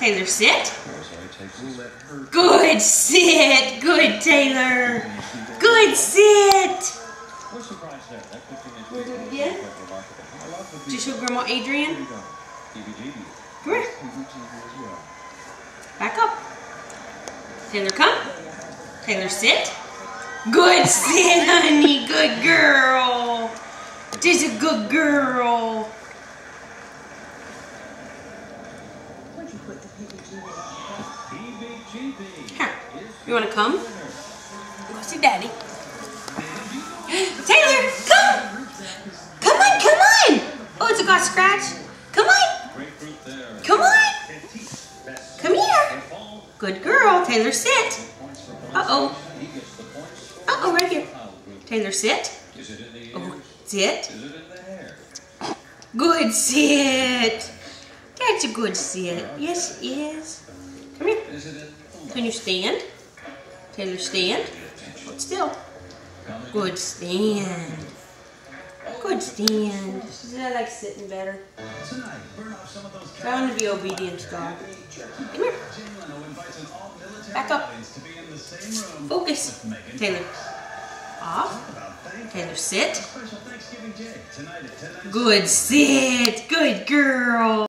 Taylor, sit. Good sit. Good, Taylor. Good sit. Want to do it again? Did you show Grandma Adrian? Come here. Back up. Taylor, come. Taylor, sit. Good sit, honey. Good girl. She's a good girl. Here. You want to come? Go see Daddy. Taylor, come. Come on, come on. Oh, it's a got scratch. Come on. Come on. Come here. Good girl. Taylor, sit. Uh-oh. Uh-oh, right here. Taylor, sit. Oh, sit. Good sit. That's a good sit. Yes, it is. Come here. Can you stand? Taylor, stand. Hold still. Good stand. Good stand. I like sitting better. Trying to be obedient, dog. Come here. Back up. Focus. Taylor. Off. Taylor, sit. Good sit. Good girl.